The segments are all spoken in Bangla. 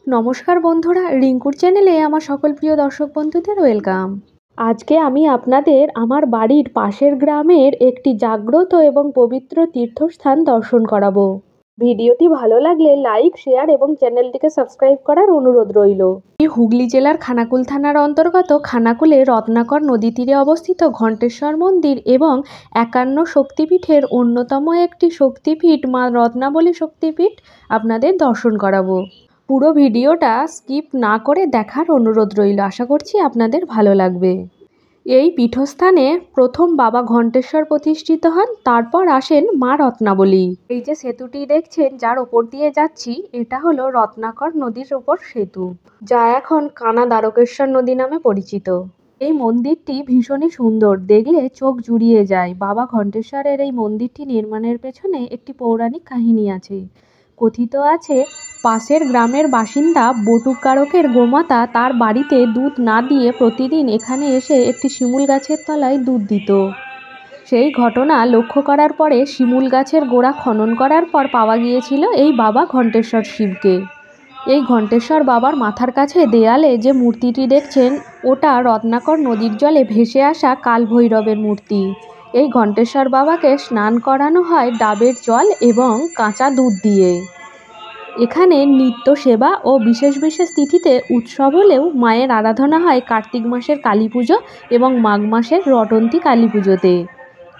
নমস্কার বন্ধুরা, রিঙ্কুর চ্যানেলে আমার সকল প্রিয় দর্শক বন্ধুদের ওয়েলকাম। আজকে আমি আপনাদের আমার বাড়ির পাশের গ্রামের একটি জাগ্রত এবং পবিত্র তীর্থস্থান দর্শন করাবো। ভিডিওটি ভালো লাগলে লাইক, শেয়ার এবং চ্যানেলটিকে সাবস্ক্রাইব করার অনুরোধ রইল। এই হুগলি জেলার খানাকুল থানার অন্তর্গত খানাকুলে রত্নাকর নদী তীরে অবস্থিত ঘণ্টেশ্বর মন্দির এবং ৫১ শক্তিপীঠের অন্যতম একটি শক্তিপীঠ মা রত্নাবলী শক্তিপীঠ আপনাদের দর্শন করাবো। পুরো ভিডিওটা স্কিপ না করে দেখার অনুরোধ রইল। আশা করছি আপনাদের ভালো লাগবে। এই পীঠস্থানে প্রথম বাবা ঘণ্টেশ্বর প্রতিষ্ঠিত হন, তারপর আসেন মা রত্নাবলী। এই যে সেতুটি দেখছেন যার ওপর দিয়ে যাচ্ছি, এটা হলো রত্নাকর নদীর ওপর সেতু, যা এখন কানা দ্বারকেশ্বর নদী নামে পরিচিত। এই মন্দিরটি ভীষণই সুন্দর, দেখলে চোখ জুড়িয়ে যায়। বাবা ঘণ্টেশ্বরের এই মন্দিরটি নির্মাণের পেছনে একটি পৌরাণিক কাহিনী আছে। কথিত আছে, পাশের গ্রামের বাসিন্দা বটুকারকের গোমাতা তার বাড়িতে দুধ না দিয়ে প্রতিদিন এখানে এসে একটি শিমুল গাছের তলায় দুধ দিত। সেই ঘটনা লক্ষ্য করার পরে শিমুল গাছের গোড়া খনন করার পর পাওয়া গিয়েছিল এই বাবা ঘণ্টেশ্বর শিবকে। এই ঘণ্টেশ্বর বাবার মাথার কাছে দেয়ালে যে মূর্তিটি দেখছেন, ওটা রত্নাকর নদীর জলে ভেসে আসা কালভৈরবের মূর্তি। এই ঘণ্টেশ্বর বাবাকে স্নান করানো হয় ডাবের জল এবং কাঁচা দুধ দিয়ে। এখানে নিত্য সেবা ও বিশেষ বিশেষ তিথিতে উৎসব হলেও মায়ের আরাধনা হয় কার্তিক মাসের কালী পুজো এবং মাঘ মাসের রটন্তী কালী পুজোতে।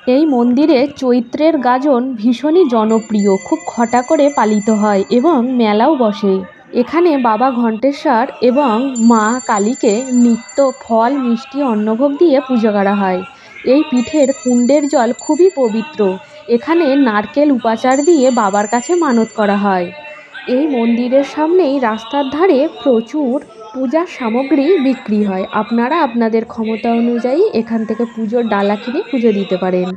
এই মন্দিরে চৈত্রের গাজন ভীষণই জনপ্রিয়, খুব ঘটা করে পালিত হয় এবং মেলাও বসে। এখানে বাবা ঘণ্টেশ্বর এবং মা কালীকে নিত্য ফল, মিষ্টি, অন্নভোগ দিয়ে পুজো করা হয়। এই পীঠের কুণ্ডের জল খুবই পবিত্র। এখানে নারকেল উপাচার দিয়ে বাবার কাছে মানত করা হয়। এই মন্দিরের সামনেই রাস্তার ধারে প্রচুর পূজার সামগ্রী বিক্রি হয়। আপনারা আপনাদের ক্ষমতা অনুযায়ী এখান থেকে পুজোর ডালা কিনে পুজো দিতে পারেন।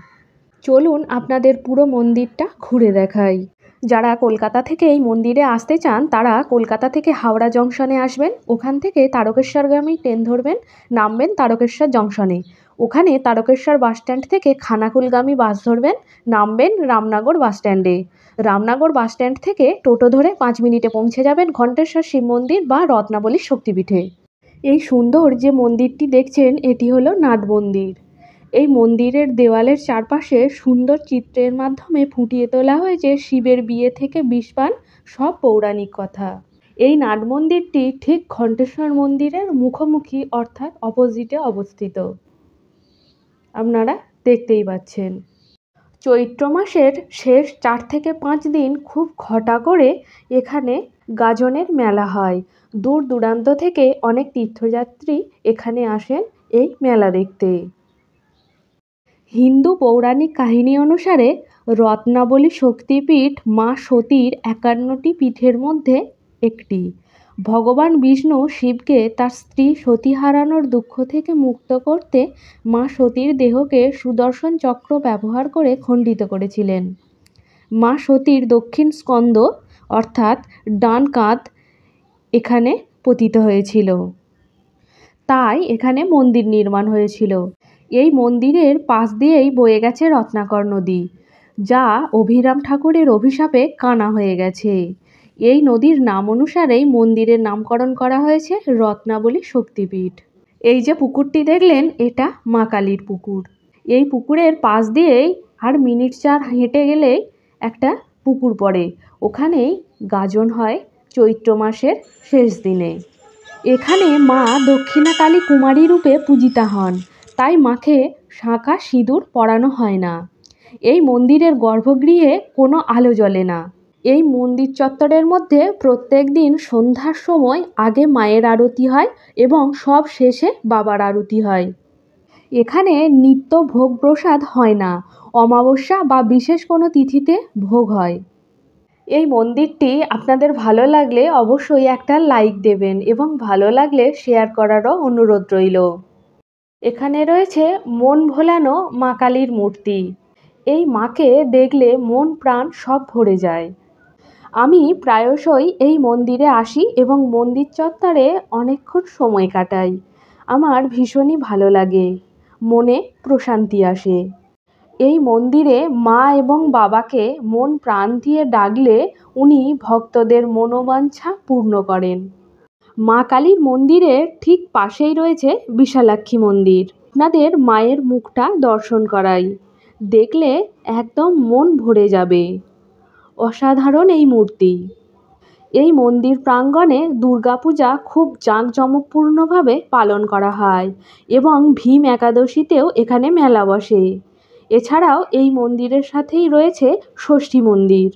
চলুন আপনাদের পুরো মন্দিরটা ঘুরে দেখাই। যারা কলকাতা থেকে এই মন্দিরে আসতে চান তারা কলকাতা থেকে হাওড়া জংশনে আসবেন। ওখান থেকে তারকেশ্বরগামী ট্রেন ধরবেন, নামবেন তারকেশ্বর জংশনে। ওখানে তারকেশ্বর বাসস্ট্যান্ড থেকে খানাকুলগামী বাস ধরবেন, নামবেন রামনগর বাসস্ট্যান্ডে। রামনগর বাসস্ট্যান্ড থেকে টোটো ধরে 5 মিনিটে পৌঁছে যাবেন ঘণ্টেশ্বর শিব মন্দির বা রত্নাবলী শক্তিপীঠে। এই সুন্দর যে মন্দিরটি দেখছেন, এটি হলো নাট মন্দির। এই মন্দিরের দেওয়ালের চারপাশে সুন্দর চিত্রের মাধ্যমে ফুটিয়ে তোলা হয়েছে শিবের বিয়ে থেকে বিষপান সব পৌরাণিক কথা। এই নাট মন্দিরটি ঠিক ঘণ্টেশ্বর মন্দিরের মুখোমুখি অর্থাৎ অপোজিটে অবস্থিত। আপনারা দেখতেই পাচ্ছেন। চৈত্র মাসের শেষ 4 থেকে 5 দিন খুব ঘটা করে এখানে গাজনের মেলা হয়। দূর দূরান্ত থেকে অনেক তীর্থযাত্রী এখানে আসেন এই মেলা দেখতে। হিন্দু পৌরাণিক কাহিনী অনুসারে রত্নাবলী শক্তিপীঠ মা সতীর 51টি পীঠের মধ্যে একটি। ভগবান বিষ্ণু শিবকে তার স্ত্রী সতী হারানোর দুঃখ থেকে মুক্ত করতে মা সতীর দেহকে সুদর্শন চক্র ব্যবহার করে খণ্ডিত করেছিলেন। মা সতীর দক্ষিণ স্কন্দ অর্থাৎ ডান কাঁধ এখানে পতিত হয়েছিল, তাই এখানে মন্দির নির্মাণ হয়েছিল। এই মন্দিরের পাশ দিয়েই বয়ে গেছে রত্নাকর নদী, যা অভিরাম ঠাকুরের অভিশাপে কানা হয়ে গেছে। এই নদীর নাম অনুসারেই মন্দিরের নামকরণ করা হয়েছে রত্নাবলী শক্তিপীঠ। এই যে পুকুরটি দেখলেন, এটা মা কালীর পুকুর। এই পুকুরের পাশ দিয়েই আর মিনিট 4 হেঁটে গেলেই একটা পুকুর পড়ে। ওখানেই গাজন হয় চৈত্র মাসের শেষ দিনে। এখানে মা দক্ষিণা কালী কুমারী রূপে পূজিতা হন, তাই মাকে শাঁখা সিঁদুর পরানো হয় না। এই মন্দিরের গর্ভগৃহে কোনো আলো জ্বলে না। এই মন্দির চত্বরের মধ্যে প্রত্যেক দিন সন্ধ্যার সময় আগে মায়ের আরতি হয় এবং সব শেষে বাবার আরতি হয়। এখানে নিত্য ভোগ প্রসাদ হয় না, অমাবস্যা বা বিশেষ কোনো তিথিতে ভোগ হয়। এই মন্দিরটি আপনাদের ভালো লাগলে অবশ্যই একটা লাইক দেবেন এবং ভালো লাগলে শেয়ার করারও অনুরোধ রইল। এখানে রয়েছে মন ভোলানো মা কালীর মূর্তি। এই মাকে দেখলে মন প্রাণ সব ভরে যায়। আমি প্রায়শই এই মন্দিরে আসি এবং মন্দির চত্বরে অনেকক্ষণ সময় কাটাই। আমার ভীষণই ভালো লাগে, মনে প্রশান্তি আসে। এই মন্দিরে মা এবং বাবাকে মন প্রাণ দিয়ে ডাকলে উনি ভক্তদের মনোবাঞ্ছা পূর্ণ করেন। মা কালীর মন্দিরের ঠিক পাশেই রয়েছে বিশালাক্ষী মন্দির। আপনাদের মায়ের মুখটা দর্শন করাই, দেখলে একদম মন ভরে যাবে। অসাধারণ এই মূর্তি। এই মন্দির প্রাঙ্গণে দুর্গাপূজা খুব জাঁকজমকপূর্ণভাবে পালন করা হয় এবং ভীম একাদশীতেও এখানে মেলা বসে। এছাড়াও এই মন্দিরের সাথেই রয়েছে ষষ্ঠী মন্দির।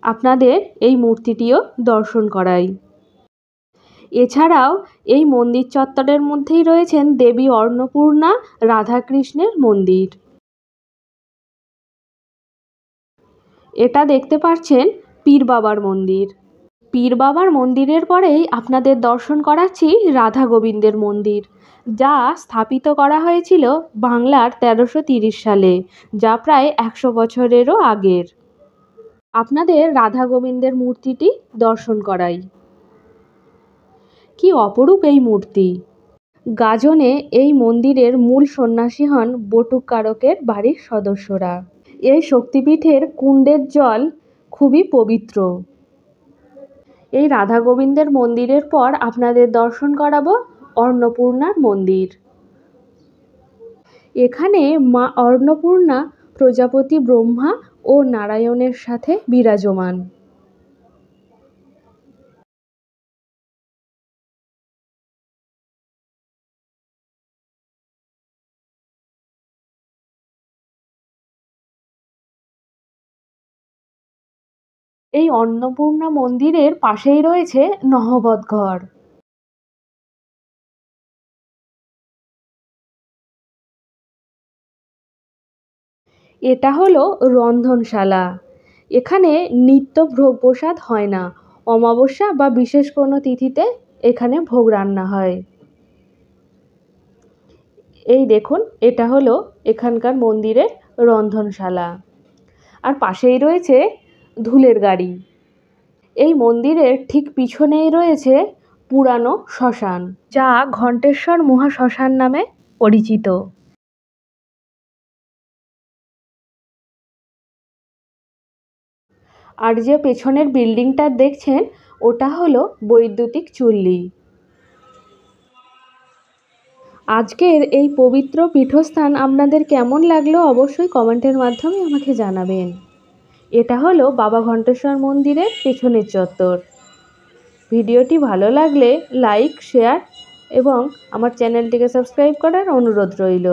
আপনাদের এই মূর্তিটিও দর্শন করাই। এছাড়াও এই মন্দির চত্বরের মধ্যেই রয়েছেন দেবী অন্নপূর্ণা, রাধাকৃষ্ণের মন্দির। এটা দেখতে পাচ্ছেন পীর বাবার মন্দির। পীর বাবার মন্দিরের পরেই আপনাদের দর্শন করাচ্ছি রাধা গোবিন্দের মন্দির, যা স্থাপিত করা হয়েছিল বাংলার 1330 সালে, যা প্রায় 100 বছরেরও আগের। আপনাদের রাধা গোবিন্দের মূর্তিটি দর্শন করাই। কি অপরূপ এই মূর্তি! গাজনে এই মন্দিরের মূল সন্ন্যাসী হন বটুকারকের বাড়ির সদস্যরা। এই শক্তিপীঠের কুণ্ডের জল খুবই পবিত্র। এই রাধা গোবিন্দের মন্দিরের পর আপনাদের দর্শন করাবো অন্নপূর্ণার মন্দির। এখানে মা অন্নপূর্ণা প্রজাপতি ব্রহ্মা ও নারায়ণের সাথে বিরাজমান। এই অন্নপূর্ণা মন্দিরের পাশেই রয়েছে নহবত ঘর। এটা হলো রন্ধনশালা। এখানে নিত্য ভোগ প্রসাদ হয় না, অমাবস্যা বা বিশেষ কোনো তিথিতে এখানে ভোগ রান্না হয়। এই দেখুন, এটা হলো এখানকার মন্দিরের রন্ধনশালা। আর পাশেই রয়েছে ধুলের গাড়ি। এই মন্দিরের ঠিক পিছনেই রয়েছে পুরানো শ্মশান, যা ঘণ্টেশ্বর মহাশ্মশান নামে পরিচিত। আর যে পেছনের বিল্ডিংটা দেখছেন, ওটা হলো বৈদ্যুতিক চুল্লি। আজকের এই পবিত্র পীঠস্থান আপনাদের কেমন লাগলো অবশ্যই কমেন্টের মাধ্যমে আমাকে জানাবেন। এটা হলো বাবা ঘণ্টেশ্বর মন্দিরের পেছনের চত্বর। ভিডিওটি ভালো লাগলে লাইক, শেয়ার এবং আমার চ্যানেলটিকে সাবস্ক্রাইব করার অনুরোধ রইল।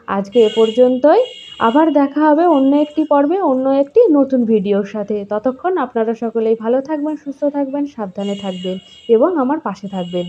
আজকে এ পর্যন্তই। আবার দেখা হবে অন্য একটি পর্বে, অন্য একটি নতুন ভিডিওর সাথে। ততক্ষণ আপনারা সকলেই ভালো থাকবেন, সুস্থ থাকবেন, সাবধানে থাকবেন এবং আমার পাশে থাকবেন।